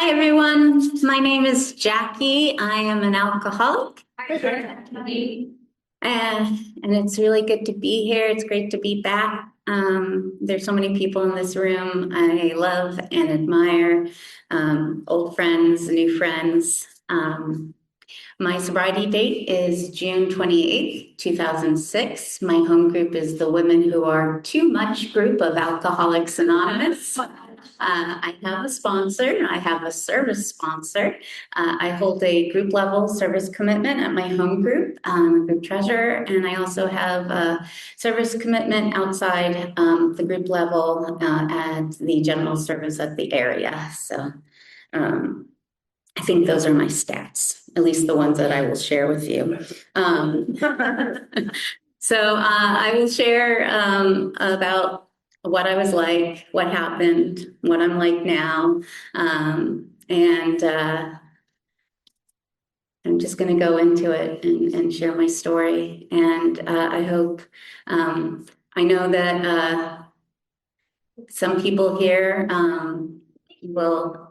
Hi, everyone. My name is Jackie. I am an alcoholic. And it's really good to be here. It's great to be back. There's so many people in this room I love and admire, old friends, new friends. My sobriety date is June 28th, 2006. My home group is the Women Who Are Too Much group of Alcoholics Anonymous. I have a sponsor. I have a service sponsor. I hold a group level service commitment at my home group, group treasurer, and I also have a service commitment outside the group level at the general service at the area. So I think those are my stats, at least the ones that I will share with you. So I will share about what I was like, what happened, what I'm like now. And I'm just going to go into it and share my story. And I hope, I know that some people here will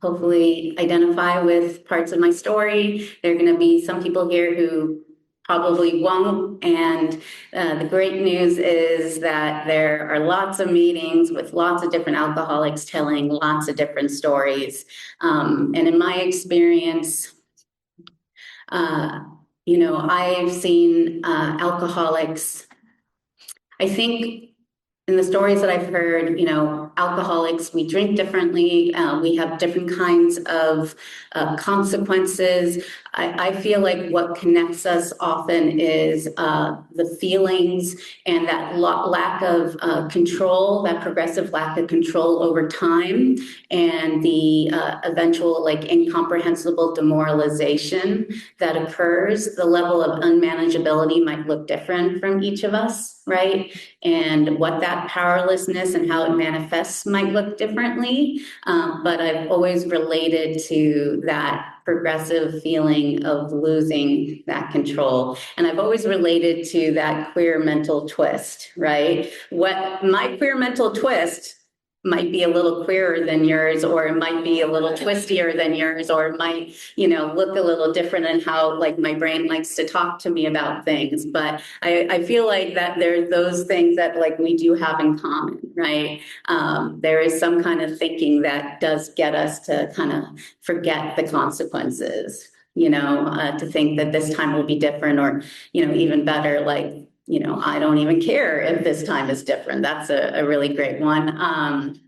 hopefully identify with parts of my story. There are going to be some people here who probably won't. And the great news is that there are lots of meetings with lots of different alcoholics telling lots of different stories. And in my experience, I've seen alcoholics, I think, in the stories that I've heard, alcoholics, we drink differently. We have different kinds of consequences. I feel like what connects us often is the feelings and that lack of control, that progressive lack of control over time, and the eventual incomprehensible demoralization that occurs. The level of unmanageability might look different from each of us, right? And what that powerlessness and how it manifests might look differently. But I've always related to that progressive feeling of losing that control. And I've always related to that queer mental twist, right? What my queer mental twist might be a little queerer than yours, or it might be a little twistier than yours, or it might, look a little different in how my brain likes to talk to me about things. But I feel like that there's those things that we do have in common, right? There is some kind of thinking that does get us to kind of forget the consequences, to think that this time will be different, or, even better, I don't even care if this time is different. That's a really great one.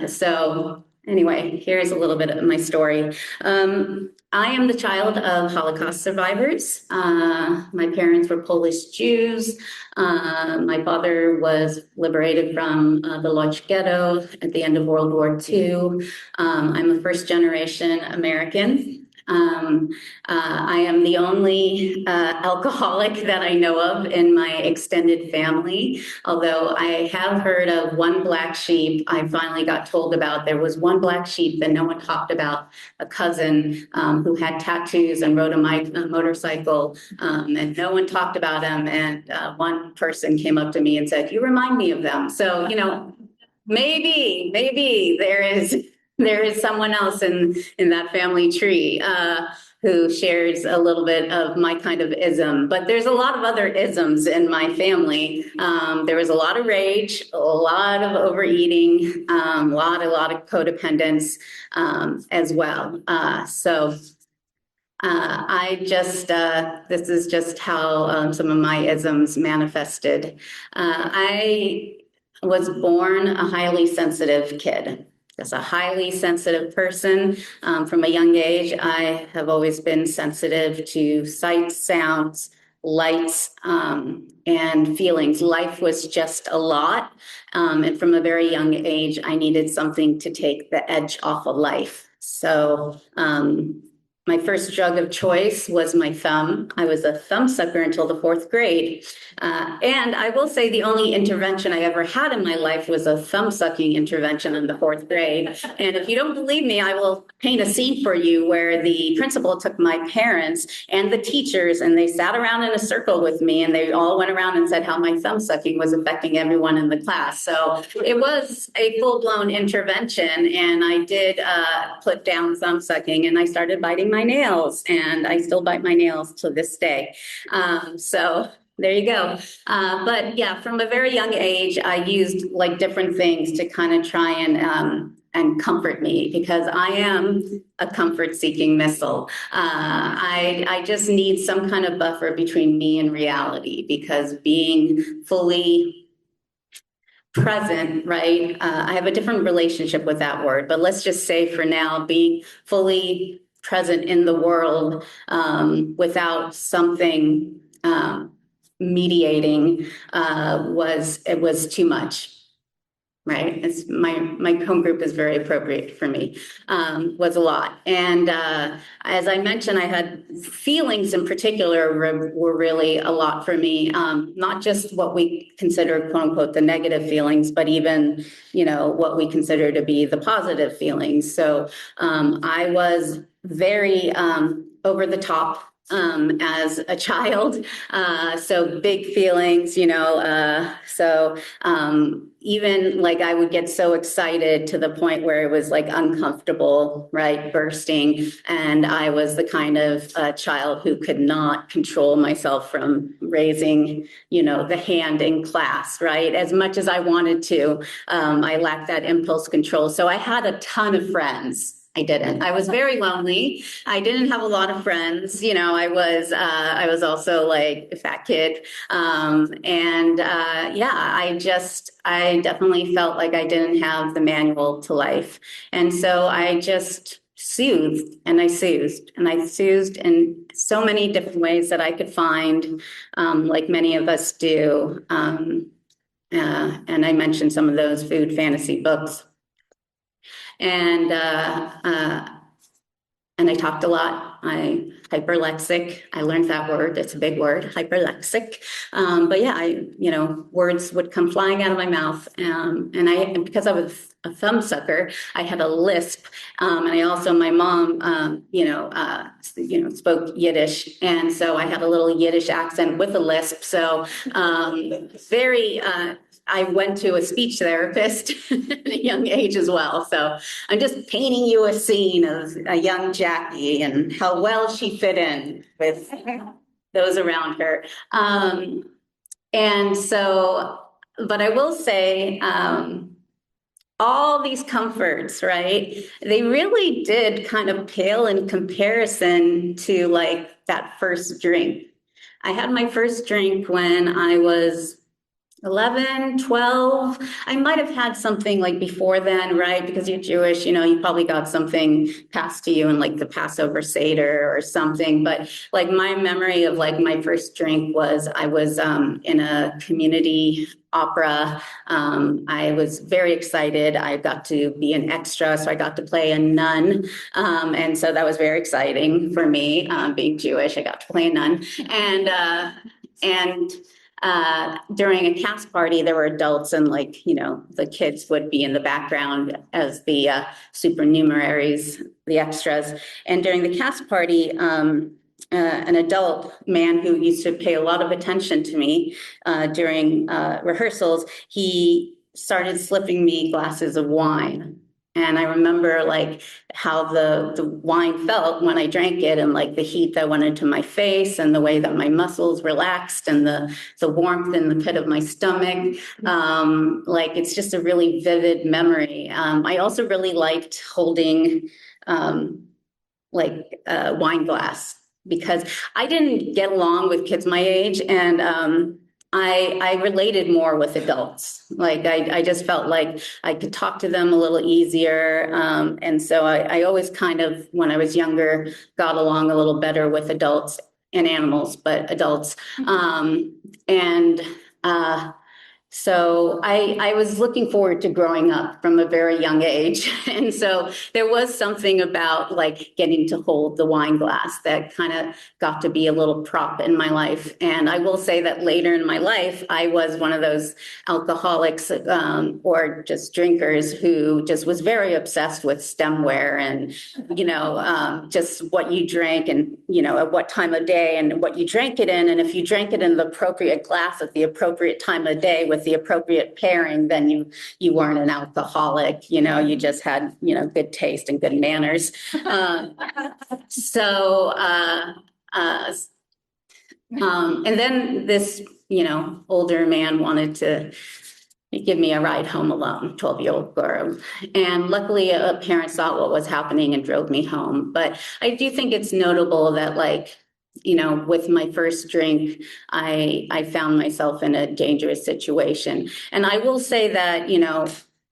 So anyway, here's a little bit of my story. I am the child of Holocaust survivors. My parents were Polish Jews. My father was liberated from the Lodz ghetto at the end of World War II. I'm a first generation American. I am the only alcoholic that I know of in my extended family, although I have heard of one black sheep. I finally got told about there was one black sheep that no one talked about, a cousin who had tattoos and rode a motorcycle, and no one talked about him. And one person came up to me and said, "You remind me of them." So, maybe there is someone else in that family tree who shares a little bit of my kind of ism. But there's a lot of other isms in my family. There was a lot of rage, a lot of overeating, a lot of codependence as well. This is just how some of my isms manifested. I was born a highly sensitive kid. As a highly sensitive person, from a young age, I have always been sensitive to sights, sounds, lights, and feelings. Life was just a lot. And from a very young age, I needed something to take the edge off of life. So my first drug of choice was my thumb. I was a thumb sucker until the fourth grade. And I will say the only intervention I ever had in my life was a thumb sucking intervention in the fourth grade. And if you don't believe me, I will paint a scene for you where the principal took my parents and the teachers and they sat around in a circle with me and they all went around and said how my thumb sucking was affecting everyone in the class. So it was a full-blown intervention, and I did put down thumb sucking, and I started biting my nails, and I still bite my nails to this day. So there you go. But yeah, from a very young age, I used like different things to kind of try and comfort me, because I am a comfort-seeking missile. I just need some kind of buffer between me and reality, because being fully present, right? I have a different relationship with that word, but let's just say for now, being fully present in the world without something mediating it was too much. Right, it's my home group is very appropriate for me. Was a lot, and as I mentioned, I had feelings in particular were really a lot for me. Not just what we consider "quote unquote" the negative feelings, but even what we consider to be the positive feelings. So I was very over the top as a child. So big feelings, so even like I would get so excited to the point where it was like uncomfortable, right? Bursting. And I was the kind of child who could not control myself from raising, the hand in class, right? As much as I wanted to, I lacked that impulse control. So I had a ton of friends. I didn't. I was very lonely. I didn't have a lot of friends. I was also like a fat kid. I definitely felt like I didn't have the manual to life. And so I just soothed and I soothed and I soothed in so many different ways that I could find, like many of us do. And I mentioned some of those food fantasy books. And I talked a lot. I hyperlexic. I learned that word. It's a big word, hyperlexic. But yeah, words would come flying out of my mouth. And because I was a thumb sucker, I had a lisp. And I also, my mom, spoke Yiddish. And so I had a little Yiddish accent with a lisp. So I went to a speech therapist at a young age as well. So I'm just painting you a scene of a young Jackie and how well she fit in with those around her. But I will say, all these comforts, right? They really did kind of pale in comparison to like that first drink. I had my first drink when I was 11, 12. I might have had something like before then, right? Because you're Jewish, you probably got something passed to you in like the Passover Seder or something. But like my memory of like my first drink was I was in a community opera. I was very excited. I got to be an extra, so I got to play a nun. And so that was very exciting for me, being Jewish. I got to play a nun. And during a cast party, there were adults and the kids would be in the background as the supernumeraries, the extras. And during the cast party, an adult man who used to pay a lot of attention to me during rehearsals, he started slipping me glasses of wine. And I remember like how the wine felt when I drank it, and like the heat that went into my face and the way that my muscles relaxed and the warmth in the pit of my stomach. It's just a really vivid memory. I also really liked holding a wine glass, because I didn't get along with kids my age, and I related more with adults. Like I just felt like I could talk to them a little easier. And so I always kind of, when I was younger, got along a little better with adults and animals, but adults. So I was looking forward to growing up from a very young age. And so there was something about like getting to hold the wine glass that kind of got to be a little prop in my life. And I will say that later in my life, I was one of those alcoholics or just drinkers who just was very obsessed with stemware and, just what you drank and, at what time of day and what you drank it in. And if you drank it in the appropriate glass at the appropriate time of day with the appropriate pairing, then you weren't an alcoholic, you just had, good taste and good manners. So, and then this, older man wanted to give me a ride home alone, 12-year-old girl. And luckily, a parent saw what was happening and drove me home. But I do think it's notable that, like, with my first drink, I found myself in a dangerous situation. And I will say that,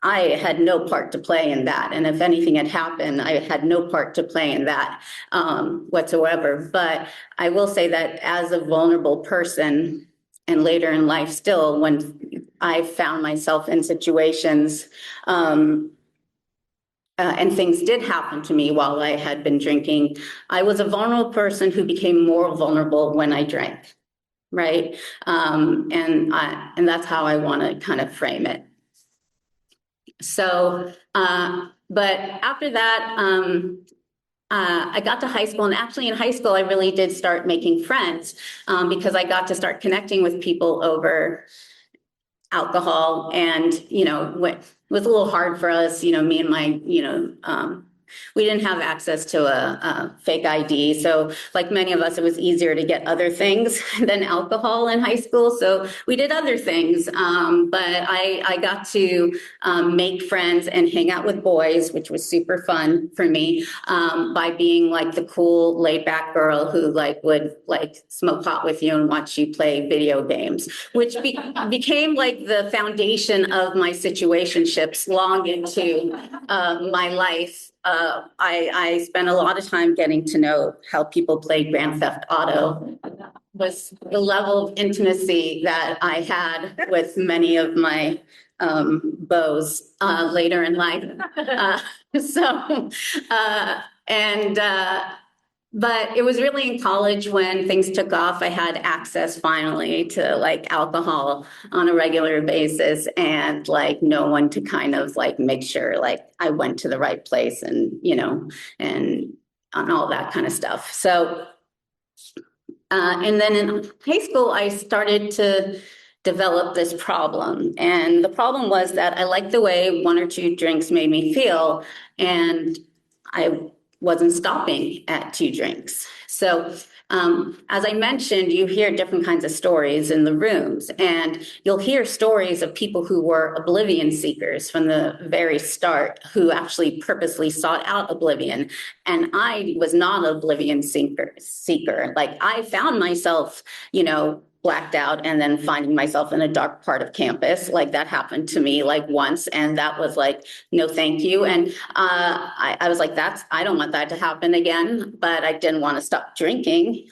I had no part to play in that. And if anything had happened, I had no part to play in that whatsoever. But I will say that as a vulnerable person, and later in life still, when I found myself in situations and things did happen to me while I had been drinking, I was a vulnerable person who became more vulnerable when I drank, right? And that's how I want to kind of frame it. So, but after that, I got to high school, and actually in high school, I really did start making friends because I got to start connecting with people over alcohol. And, it was a little hard for us, me and my, we didn't have access to a fake ID. So like many of us, it was easier to get other things than alcohol in high school. So we did other things. But I got to make friends and hang out with boys, which was super fun for me, by being like the cool laid back girl who would smoke pot with you and watch you play video games, which became like the foundation of my situationships long into my life. I spent a lot of time getting to know how people play Grand Theft Auto. Was the level of intimacy that I had with many of my beaux later in life. But it was really in college when things took off. I had access finally to like alcohol on a regular basis and like no one to kind of like make sure like I went to the right place and, and on all that kind of stuff. So, and then in high school, I started to develop this problem. And the problem was that I liked the way one or two drinks made me feel. And I wasn't stopping at 2 drinks. So as I mentioned, you hear different kinds of stories in the rooms, and you'll hear stories of people who were oblivion seekers from the very start, who actually purposely sought out oblivion. And I was not an oblivion seeker. Like I found myself, blacked out and then finding myself in a dark part of campus. Like that happened to me like once. And that was like, no, thank you. And I was like, I don't want that to happen again, but I didn't want to stop drinking.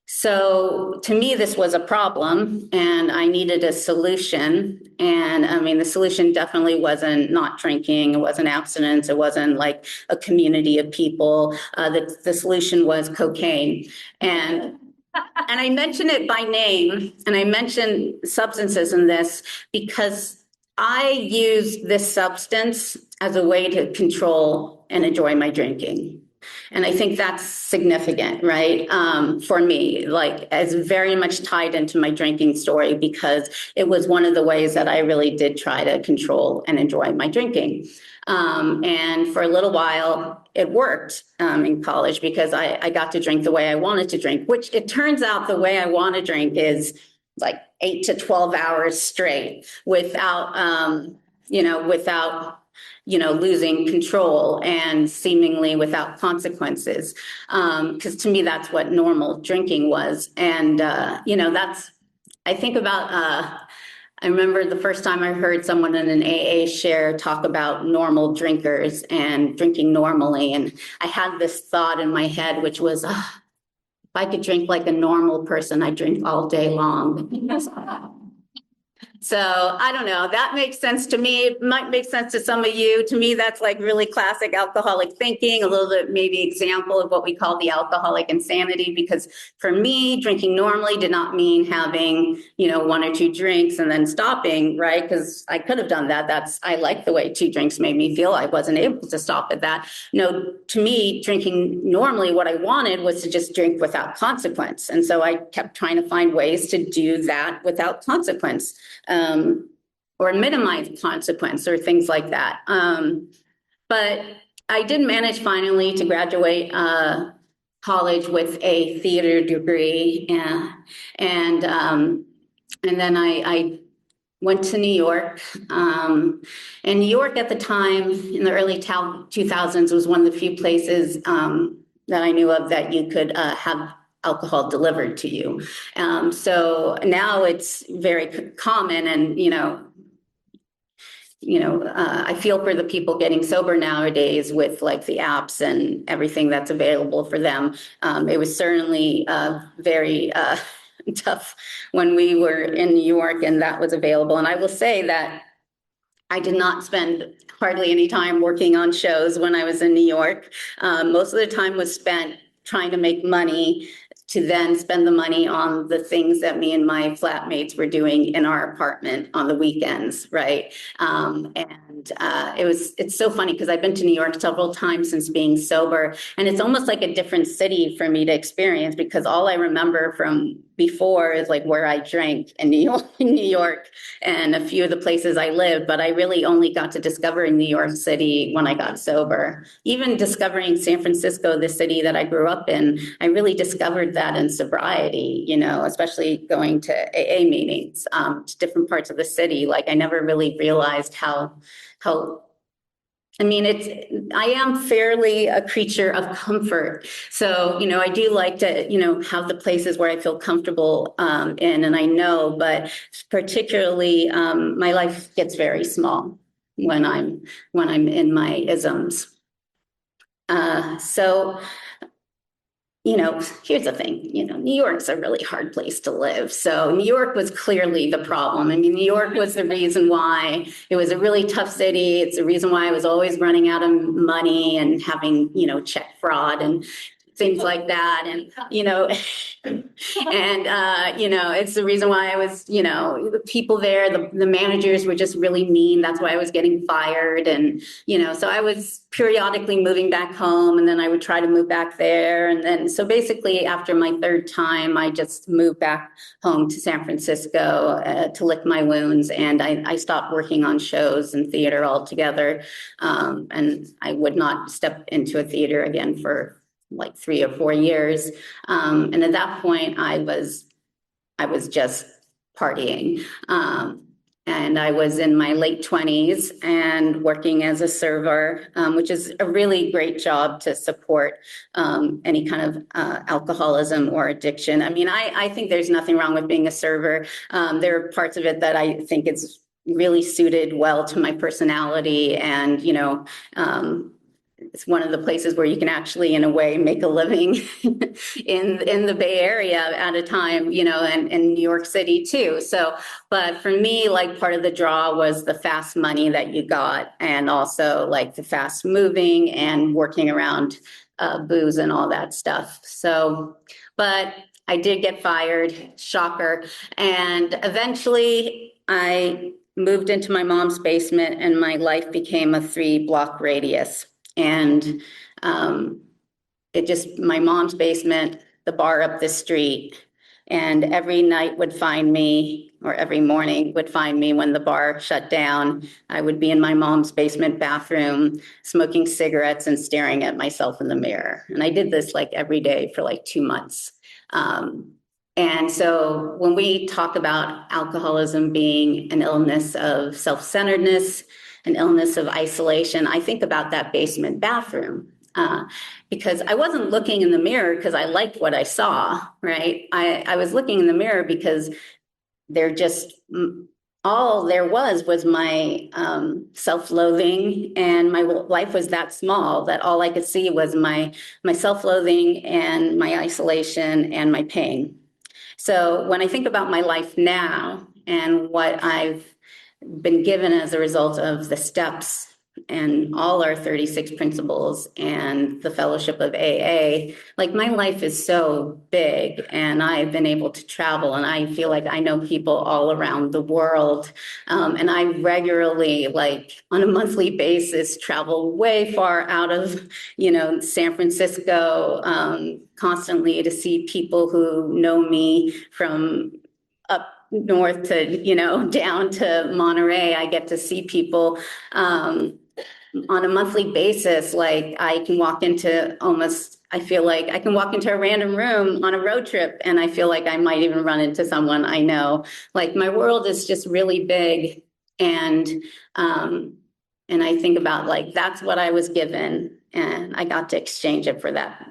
So to me, this was a problem and I needed a solution. And I mean, the solution definitely wasn't not drinking. It wasn't abstinence. It wasn't like a community of people. The solution was cocaine. And I mention it by name, and I mention substances in this because I use this substance as a way to control and enjoy my drinking. And I think that's significant, right? For me, like as very much tied into my drinking story because it was one of the ways that I really did try to control and enjoy my drinking. And for a little while, it worked in college because I got to drink the way I wanted to drink, which it turns out the way I want to drink is like 8 to 12 hours straight without, losing control and seemingly without consequences. Because to me, that's what normal drinking was. And, I think about, I remember the first time I heard someone in an AA share talk about normal drinkers and drinking normally. And I had this thought in my head, which was, if I could drink like a normal person, I'd drink all day long. So I don't know. That makes sense to me. It might make sense to some of you. To me, that's like really classic alcoholic thinking, a little bit maybe example of what we call the alcoholic insanity. Because for me, drinking normally did not mean having, one or two drinks and then stopping, right? Because I could have done that. I like the way two drinks made me feel. I wasn't able to stop at that. No, to me, drinking normally, what I wanted was to just drink without consequence. And so I kept trying to find ways to do that without consequence. Or minimize consequence or things like that. But I did manage finally to graduate college with a theater degree, and then I went to New York. And New York at the time, in the early 2000s, was one of the few places that I knew of that you could have alcohol delivered to you. So now it's very common, and I feel for the people getting sober nowadays with like the apps and everything that's available for them. It was certainly very tough when we were in New York and that was available. And I will say that I did not spend hardly any time working on shows when I was in New York. Most of the time was spent trying to make money to then spend the money on the things that me and my flatmates were doing in our apartment on the weekends, right? It's so funny because I've been to New York several times since being sober, and it's almost like a different city for me to experience, because all I remember from before is like where I drank in New York and a few of the places I lived, but I really only got to discover New York City when I got sober. Even discovering San Francisco, the city that I grew up in, I really discovered that in sobriety, especially going to AA meetings, to different parts of the city. Like I never really realized how I am fairly a creature of comfort. So, I do like to, have the places where I feel comfortable in, and I know, but particularly my life gets very small when I'm in my isms. So, here's the thing, New York's a really hard place to live. So New York was clearly the problem. New York was the reason why it was a really tough city. It's the reason why I was always running out of money and having, check fraud and things like that. And, it's the reason why I was, the people there, the managers were just really mean. That's why I was getting fired. And, so I was periodically moving back home, and then I would try to move back there. And then, so basically after my third time, I just moved back home to San Francisco to lick my wounds. And I stopped working on shows and theater altogether. And I would not step into a theater again for like 3 or 4 years. And at that point I was just partying. And I was in my late 20s and working as a server, which is a really great job to support any kind of alcoholism or addiction. I think there's nothing wrong with being a server. There are parts of it that I think it's really suited well to my personality, and it's one of the places where you can actually, in a way, make a living in the Bay Area at a time, and New York City too. So, but for me, like part of the draw was the fast money that you got, and also like the fast moving and working around booze and all that stuff. So, but I did get fired, shocker. And eventually I moved into my mom's basement, and my life became a 3-block radius. And my mom's basement, the bar up the street, and every night would find me, or every morning would find me when the bar shut down. I would be in my mom's basement bathroom, smoking cigarettes and staring at myself in the mirror. And I did this like every day for like 2 months. And so when we talk about alcoholism being an illness of self-centeredness, an illness of isolation, I think about that basement bathroom because I wasn't looking in the mirror because I liked what I saw, right? I was looking in the mirror because all there was my self-loathing, and my life was that small that all I could see was my self-loathing and my isolation and my pain. So when I think about my life now, and what I've been given as a result of the steps and all our 36 principles and the fellowship of AA, like my life is so big and I've been able to travel and I feel like I know people all around the world. And I regularly, like on a monthly basis, travel way far out of, San Francisco, constantly to see people who know me from up north to, down to Monterey. I get to see people on a monthly basis. Like I can walk into I feel like I can walk into a random room on a road trip and I feel like I might even run into someone I know. Like my world is just really big. And I think about like, that's what I was given. And I got to exchange it for that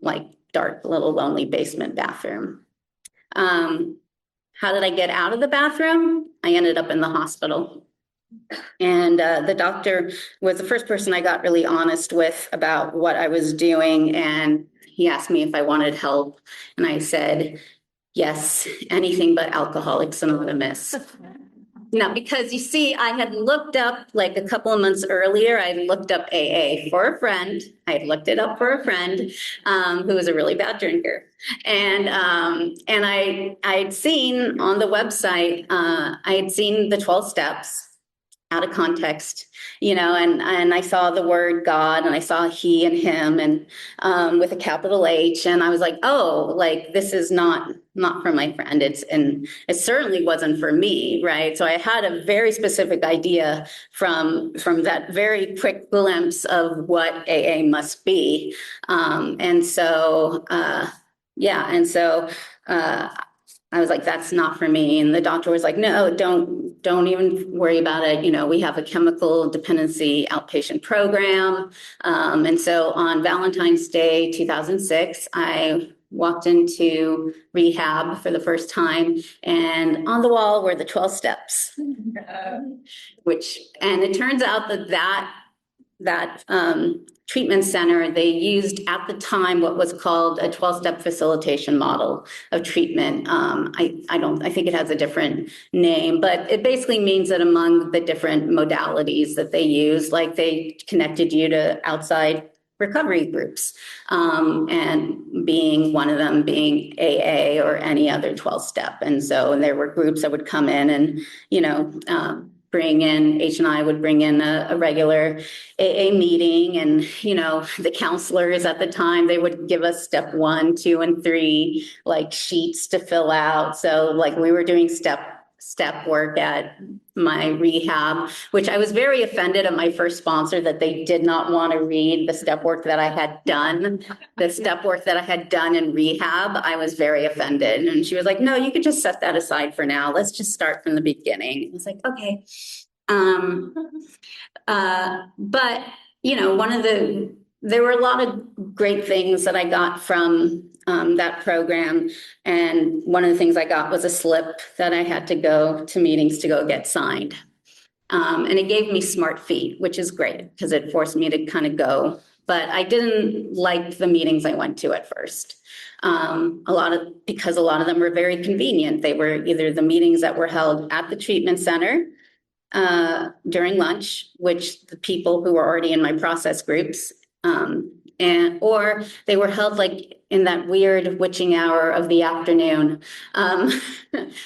like dark little lonely basement bathroom. How did I get out of the bathroom? I ended up in the hospital. And the doctor was the first person I got really honest with about what I was doing. And he asked me if I wanted help. And I said, yes, anything but Alcoholics Anonymous. No, because you see, I had looked up like a couple of months earlier, I looked up AA for a friend. I had looked it up for a friend who was a really bad drinker. And I'd seen on the website, I had seen the 12 steps out of context, and I saw the word God and I saw he and him and with a capital H. And I was like, oh, like this is not for my friend. And it certainly wasn't for me. Right. So I had a very specific idea from that very quick glimpse of what AA must be. I was like, that's not for me. And the doctor was like, no, don't even worry about it. We have a chemical dependency outpatient program. And so on Valentine's Day, 2006, I walked into rehab for the first time, and on the wall were the 12 steps, and it turns out that treatment center, they used at the time what was called a 12-step facilitation model of treatment. I think it has a different name, but it basically means that among the different modalities that they use, like they connected you to outside recovery groups, and being one of them being AA or any other 12-step. And so there were groups that would come in and, bring in, H&I would bring in a regular AA meeting, and, the counselors at the time, they would give us step 1, 2, and 3, like sheets to fill out. So like we were doing step work at my rehab, which I was very offended at my first sponsor that they did not want to read the step work that I had done. The step work that I had done in rehab, I was very offended. And she was like, no, you could just set that aside for now. Let's just start from the beginning. I was like, okay. But, there were a lot of great things that I got from that program. And one of the things I got was a slip that I had to go to meetings to go get signed. And it gave me smart feet, which is great because it forced me to kind of go. But I didn't like the meetings I went to at first. Because a lot of them were very convenient. They were either the meetings that were held at the treatment center during lunch, which the people who were already in my process groups, or they were held like in that weird witching hour of the afternoon,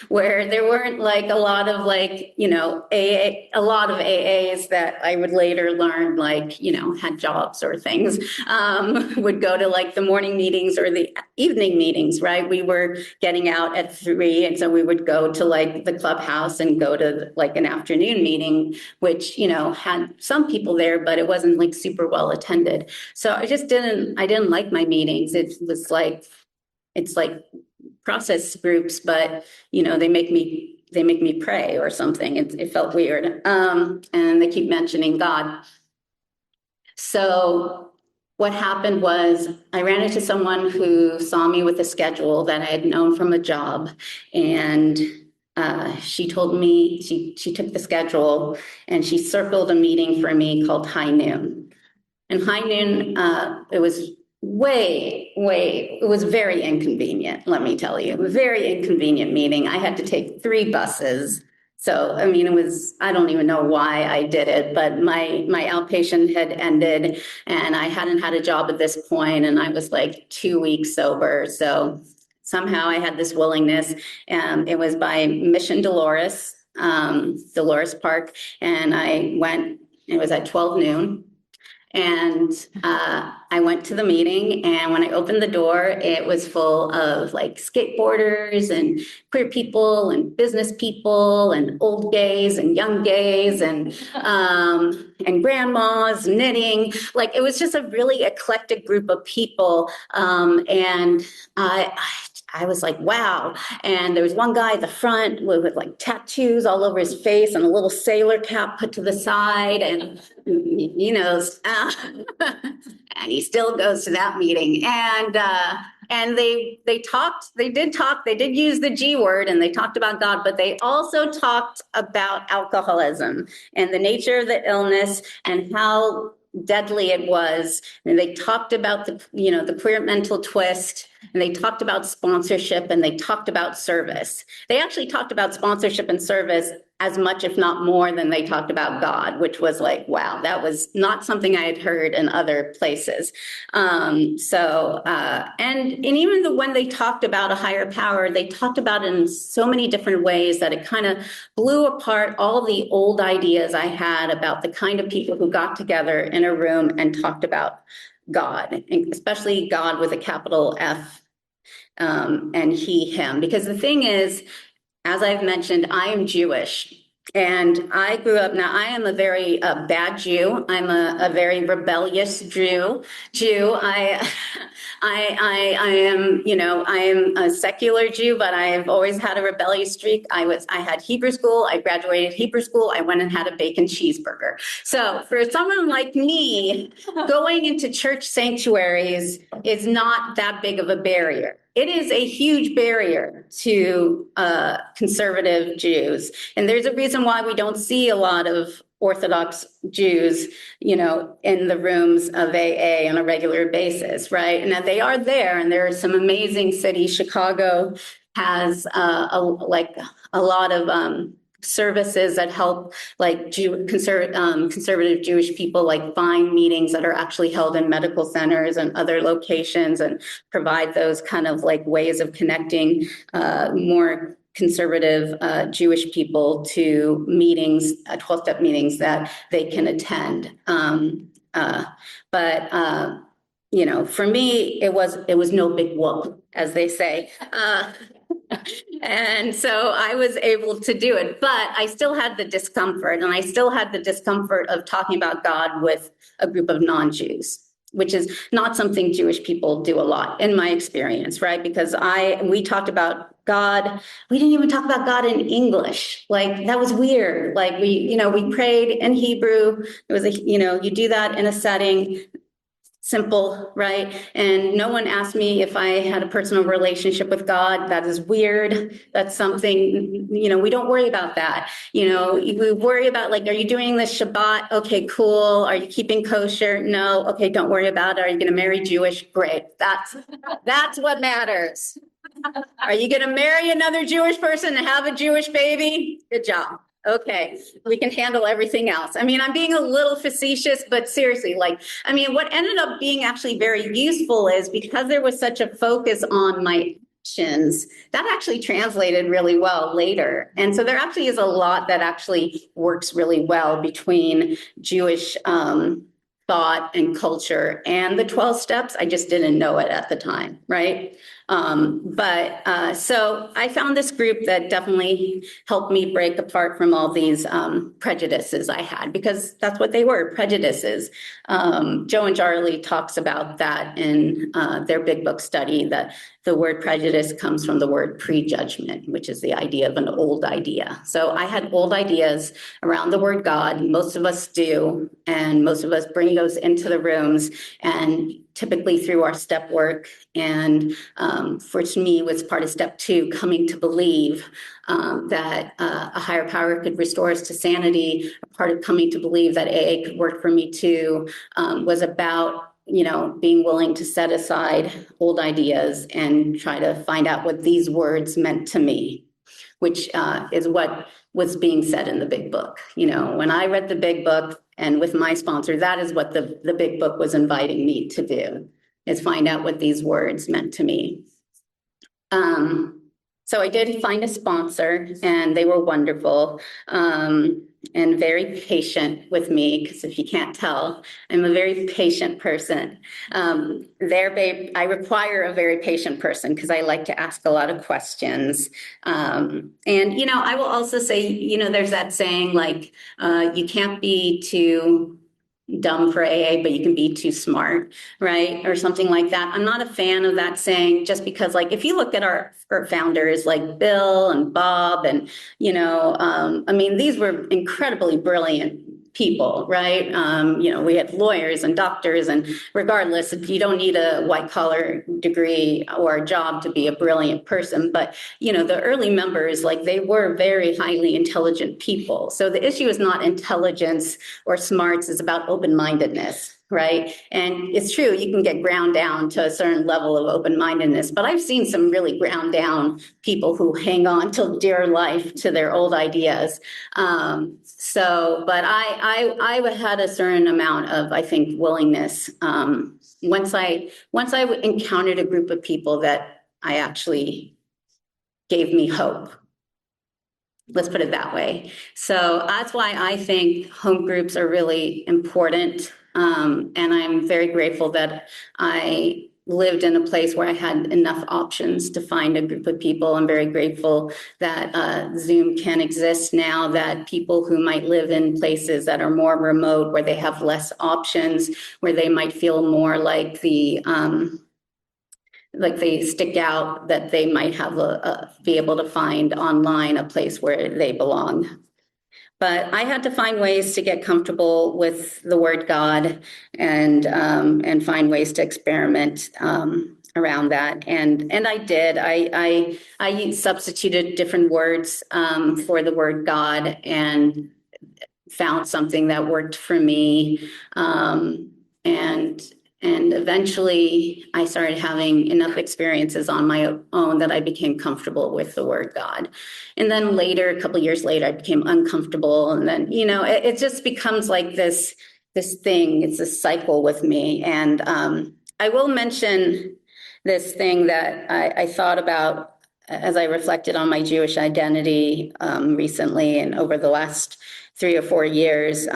where there weren't like a lot of like, a lot of AAs that I would later learn, like, had jobs or things, would go to like the morning meetings or the evening meetings, right? We were getting out at 3. And so we would go to like the clubhouse and go to like an afternoon meeting, which, had some people there, but it wasn't like super well attended. So I didn't like my meetings. It's like process groups, but they make me pray or something. It felt weird. And they keep mentioning God. So what happened was I ran into someone who saw me with a schedule that I had known from a job. And she told me, she took the schedule and she circled a meeting for me called High Noon. And High Noon, it was It was very inconvenient, let me tell you. Very inconvenient meeting. I had to take 3 buses. So, I mean, I don't even know why I did it, but my outpatient had ended and I hadn't had a job at this point, and I was like 2 weeks sober. So somehow I had this willingness. It was by Mission Dolores, Dolores Park, and I went, it was at 12 noon. And I went to the meeting, and when I opened the door, it was full of like skateboarders and queer people and business people and old gays and young gays and grandmas knitting. Like, it was just a really eclectic group of people. And I was like, wow. And there was one guy at the front with like tattoos all over his face and a little sailor cap put to the side. And, you know, and he still goes to that meeting. And they did use the G word, and they talked about God, but they also talked about alcoholism and the nature of the illness and how deadly it was. And they talked about the queer mental twist, and they talked about sponsorship, and they talked about service. They actually talked about sponsorship and service as much, if not more, than they talked about God, which was like, wow, that was not something I had heard in other places. And even when they talked about a higher power, they talked about it in so many different ways that it kind of blew apart all the old ideas I had about the kind of people who got together in a room and talked about God, especially God with a capital F, and he, him. Because the thing is, as I've mentioned, I am Jewish, and I grew up. Now, I am a very bad Jew. I'm a very rebellious Jew. I am, I am a secular Jew, but I have always had a rebellious streak. I had Hebrew school. I graduated Hebrew school. I went and had a bacon cheeseburger. So for someone like me, going into church sanctuaries is not that big of a barrier. It is a huge barrier to conservative Jews. And there's a reason why we don't see a lot of Orthodox Jews, in the rooms of AA on a regular basis, right? And that they are there, and there are some amazing cities. Chicago has a lot of services that help like conservative Jewish people like find meetings that are actually held in medical centers and other locations, and provide those kind of like ways of connecting more conservative Jewish people to meetings, 12-step meetings that they can attend. For me, it was no big whoop, as they say. And so I was able to do it, but I still had the discomfort, and I still had the discomfort of talking about God with a group of non-Jews, which is not something Jewish people do a lot in my experience, right? Because we talked about God. We didn't even talk about God in English. Like, that was weird. Like, we prayed in Hebrew. It was you do that in a setting. Simple, right? And no one asked me if I had a personal relationship with God. That is weird. That's something, we don't worry about that. We worry about, like, are you doing the Shabbat? Okay, cool. Are you keeping kosher? No. Okay, don't worry about it. Are you going to marry Jewish? Great. That's what matters. Are you going to marry another Jewish person and have a Jewish baby? Good job. Okay, we can handle everything else. I mean, I'm being a little facetious, but seriously, what ended up being actually very useful is because there was such a focus on my actions, that actually translated really well later. And so there actually is a lot that actually works really well between Jewish thought and culture and the 12 steps. I just didn't know it at the time, right? So I found this group that definitely helped me break apart from all these prejudices I had, because that's what they were, prejudices. Joe and Charlie talks about that in their big book study, that the word prejudice comes from the word prejudgment, which is the idea of an old idea. So I had old ideas around the word God. Most of us do, and most of us bring those into the rooms, and typically through our step work. And for me, was part of step 2, coming to believe that a higher power could restore us to sanity. Part of coming to believe that AA could work for me too was about being willing to set aside old ideas and try to find out what these words meant to me, which is what was being said in the big book. When I read the big book and with my sponsor, that is what the big book was inviting me to do, is find out what these words meant to me. So I did find a sponsor, and they were wonderful, and very patient with me, because if you can't tell, I'm a very patient person. I require a very patient person because I like to ask a lot of questions. And, I will also say, there's that saying, like, you can't be too dumb for AA, but you can be too smart, right? Or something like that. I'm not a fan of that saying, just because, like, if you look at our founders like Bill and Bob and, these were incredibly brilliant people, right? We had lawyers and doctors, and regardless, if you don't need a white collar degree or a job to be a brilliant person, but the early members, like, they were very highly intelligent people. So the issue is not intelligence or smarts, is about open-mindedness. Right. And it's true, you can get ground down to a certain level of open-mindedness, but I've seen some really ground down people who hang on till dear life to their old ideas. But I had a certain amount of, I think, willingness. Once I encountered a group of people that I actually gave me hope. Let's put it that way. So that's why I think home groups are really important. And I'm very grateful that I lived in a place where I had enough options to find a group of people. I'm very grateful that Zoom can exist now, that people who might live in places that are more remote, where they have less options, where they might feel more like they stick out, that they might have be able to find online a place where they belong. But I had to find ways to get comfortable with the word God, and find ways to experiment around that. And I did. I substituted different words for the word God, and found something that worked for me. And eventually I started having enough experiences on my own that I became comfortable with the word God. And then later, a couple of years later, I became uncomfortable. And then, it just becomes like this thing. It's a cycle with me. And I will mention this thing that I thought about as I reflected on my Jewish identity recently and over the last 3 or 4 years.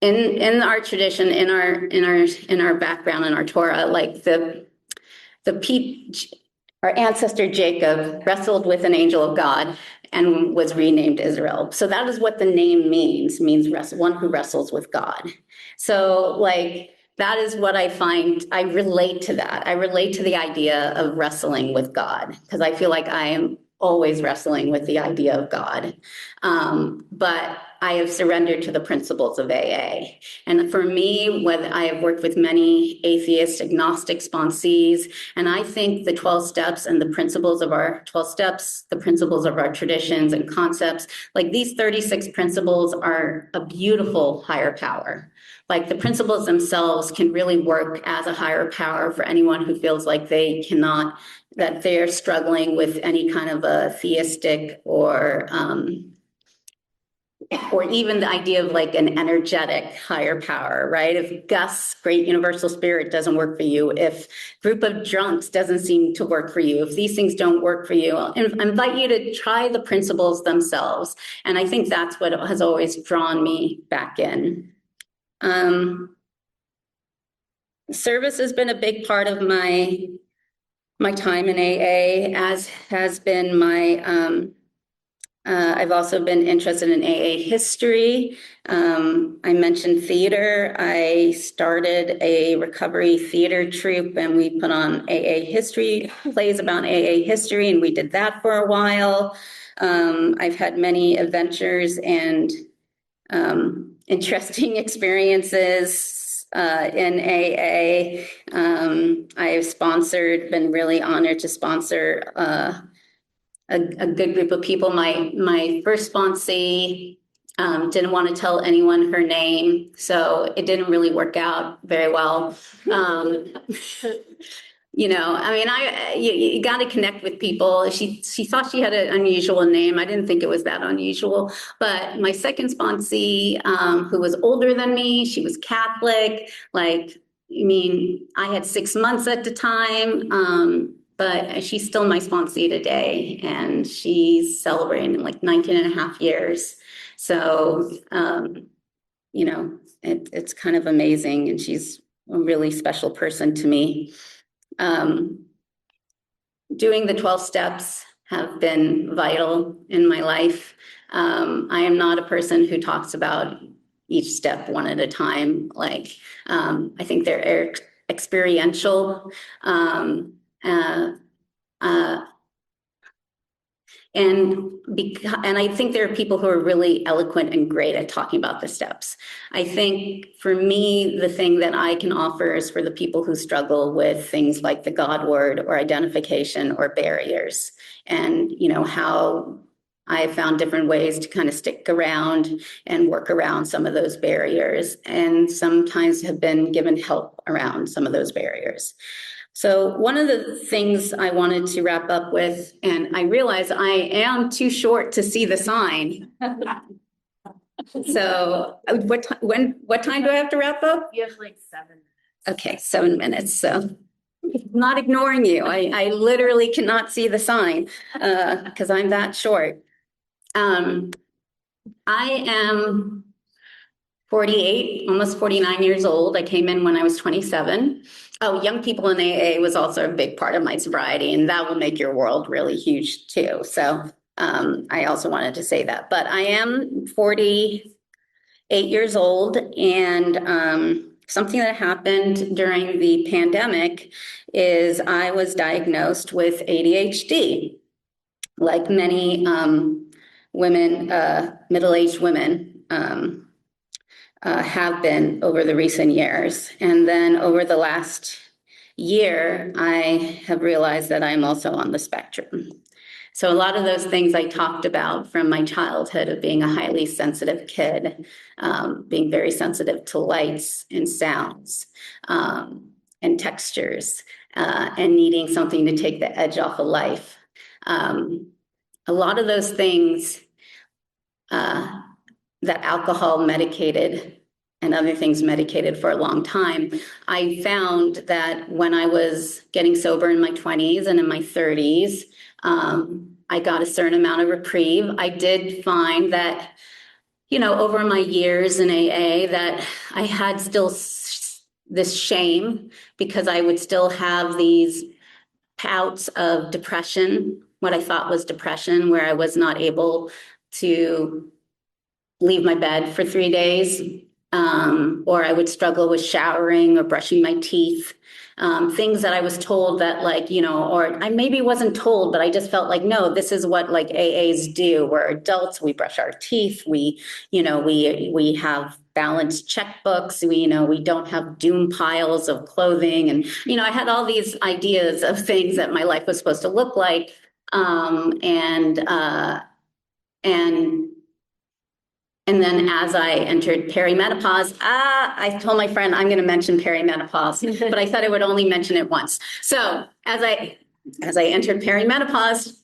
In our tradition, in our background, in our Torah, like our ancestor Jacob wrestled with an angel of God and was renamed Israel. So that is what the name means one who wrestles with God. So, like, that is what I find. I relate to that. I relate to the idea of wrestling with God, because I feel like I am always wrestling with the idea of God. But I have surrendered to the principles of AA. And for me, I have worked with many atheist, agnostic sponsees, and I think the 12 steps and the principles of our 12 steps, the principles of our traditions and concepts, like these 36 principles are a beautiful higher power. Like, the principles themselves can really work as a higher power for anyone who feels like that they're struggling with any kind of a theistic or even the idea of like an energetic higher power, right? If Gus, great universal spirit, doesn't work for you, if group of drunks doesn't seem to work for you, if these things don't work for you, I invite you to try the principles themselves. And I think that's what has always drawn me back in. Service has been a big part of my time in AA, as has been I've also been interested in AA history. I mentioned theater. I started a recovery theater troupe, and we put on AA history, plays about AA history, and we did that for a while. I've had many adventures and interesting experiences in AA. I have been really honored to sponsor a good group of people. My first sponsee didn't want to tell anyone her name, so it didn't really work out very well. I mean, you got to connect with people. She thought she had an unusual name. I didn't think it was that unusual. But my second sponsee, who was older than me, she was Catholic. Like, I mean, I had 6 months at the time, but she's still my sponsee today, and she's celebrating like 19 and a half years. So, it's kind of amazing, and she's a really special person to me. Doing the 12 steps have been vital in my life. I am not a person who talks about each step one at a time. Like, I think they're experiential. And I think there are people who are really eloquent and great at talking about the steps. I think for me, the thing that I can offer is for the people who struggle with things like the God word or identification or barriers, and how I have found different ways to kind of stick around and work around some of those barriers, and sometimes have been given help around some of those barriers. So one of the things I wanted to wrap up with, and I realize I am too short to see the sign. So what time do I have to wrap up? You have like 7 minutes. Okay, 7 minutes. So not ignoring you. I literally cannot see the sign because I'm that short. I am 48, almost 49 years old. I came in when I was 27. Oh, young people in AA was also a big part of my sobriety, and that will make your world really huge too. So I also wanted to say that. But I am 48 years old, and something that happened during the pandemic is I was diagnosed with ADHD, like many women, middle-aged women. Have been over the recent years. And then over the last year, I have realized that I'm also on the spectrum. So a lot of those things I talked about from my childhood of being a highly sensitive kid, being very sensitive to lights and sounds and textures, and needing something to take the edge off of life. A lot of those things that alcohol medicated and other things medicated for a long time, I found that when I was getting sober in my 20s and in my 30s, I got a certain amount of reprieve. I did find that, over my years in AA, that I had still this shame because I would still have these bouts of depression, what I thought was depression, where I was not able to leave my bed for 3 days, or I would struggle with showering or brushing my teeth, things that I was told that or I maybe wasn't told, but I just felt like, no, this is what like AAs do. We're adults, we brush our teeth, we have balanced checkbooks, we don't have doom piles of clothing. And, I had all these ideas of things that my life was supposed to look like. And then as I entered perimenopause, I told my friend, I'm going to mention perimenopause, but I thought I would only mention it once. So as I entered perimenopause,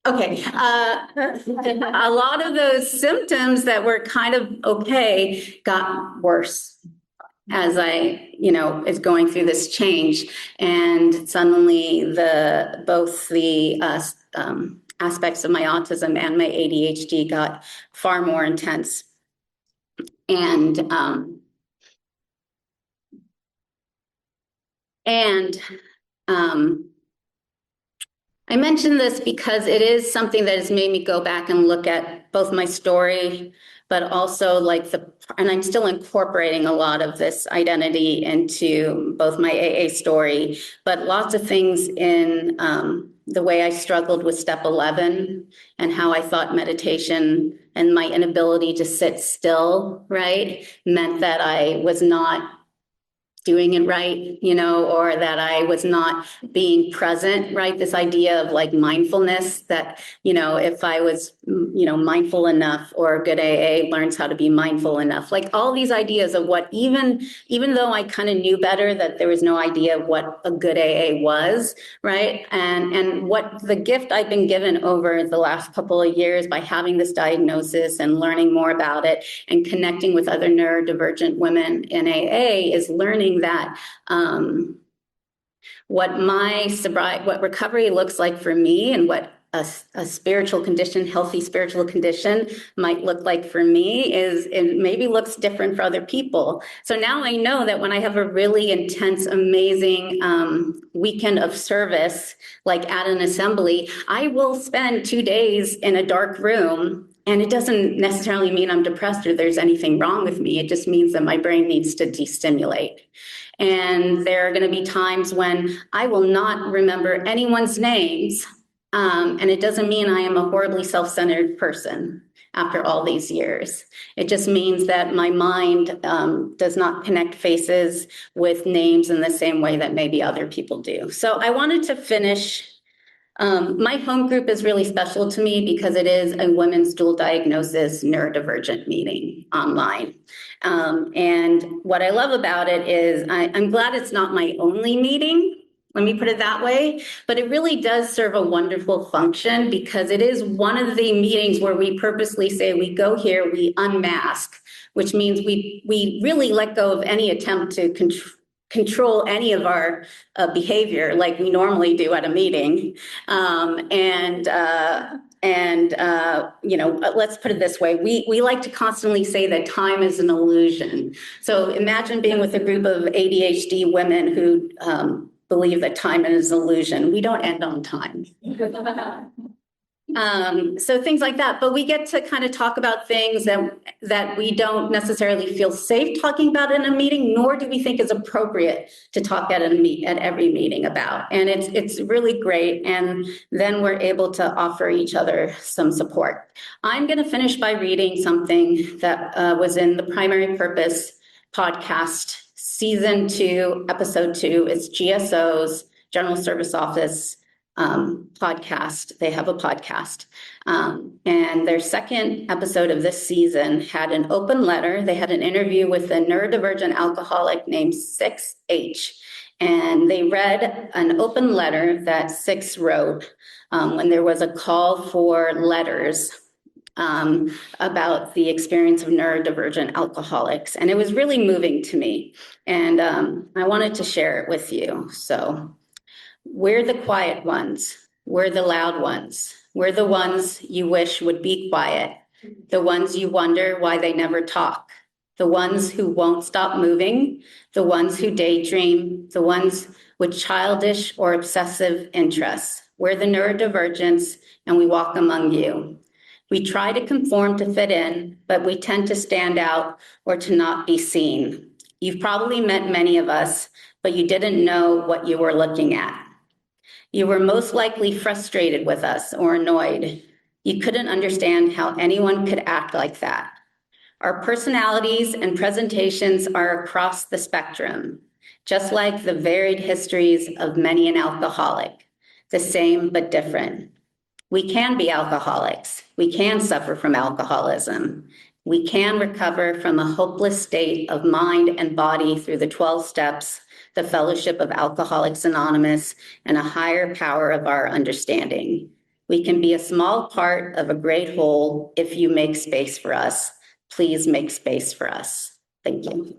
okay, a lot of those symptoms that were kind of okay got worse as I, is going through this change. And suddenly both the aspects of my autism and my ADHD got far more intense. And I mention this because it is something that has made me go back and look at both my story, but also and I'm still incorporating a lot of this identity into both my AA story, but lots of things in the way I struggled with step 11 and how I thought meditation and my inability to sit still, right, meant that I was not doing it right, or that I was not being present, right? This idea of like mindfulness that, if I was, mindful enough, or good AA learns how to be mindful enough, like all these ideas of what, even though I kind of knew better, that there was no idea of what a good AA was, right? And what the gift I've been given over the last couple of years by having this diagnosis and learning more about it and connecting with other neurodivergent women in AA is learning that what recovery looks like for me, and what a spiritual condition, healthy spiritual condition might look like for me, is it maybe looks different for other people. So now I know that when I have a really intense, amazing weekend of service, like at an assembly, I will spend 2 days in a dark room. And it doesn't necessarily mean I'm depressed or there's anything wrong with me. It just means that my brain needs to destimulate. And there are going to be times when I will not remember anyone's names. And it doesn't mean I am a horribly self-centered person after all these years. It just means that my mind does not connect faces with names in the same way that maybe other people do. So I wanted to finish. My home group is really special to me because it is a women's dual diagnosis neurodivergent meeting online. And what I love about it is I'm glad it's not my only meeting. Let me put it that way, but it really does serve a wonderful function because it is one of the meetings where we purposely say we go here, we unmask, which means we really let go of any attempt to control any of our behavior like we normally do at a meeting. Let's put it this way. We like to constantly say that time is an illusion. So imagine being with a group of ADHD women who believe that time is an illusion. We don't end on time. So things like that, but we get to kind of talk about things that we don't necessarily feel safe talking about in a meeting, nor do we think is appropriate to talk at every meeting about. And it's really great. And then we're able to offer each other some support. I'm going to finish by reading something that was in the Primary Purpose podcast, season 2, episode 2. It's GSO's General Service Office podcast. They have a podcast. And their second episode of this season had an open letter. They had an interview with a neurodivergent alcoholic named 6H. And they read an open letter that 6 wrote when there was a call for letters about the experience of neurodivergent alcoholics. And it was really moving to me. And I wanted to share it with you. So, we're the quiet ones. We're the loud ones. We're the ones you wish would be quiet. The ones you wonder why they never talk. The ones who won't stop moving. The ones who daydream. The ones with childish or obsessive interests. We're the neurodivergents, and we walk among you. We try to conform to fit in, but we tend to stand out or to not be seen. You've probably met many of us, but you didn't know what you were looking at. You were most likely frustrated with us or annoyed. You couldn't understand how anyone could act like that. Our personalities and presentations are across the spectrum, just like the varied histories of many an alcoholic, the same but different. We can be alcoholics. We can suffer from alcoholism. We can recover from a hopeless state of mind and body through the 12 steps, the Fellowship of Alcoholics Anonymous, and a higher power of our understanding. We can be a small part of a great whole if you make space for us. Please make space for us. Thank you.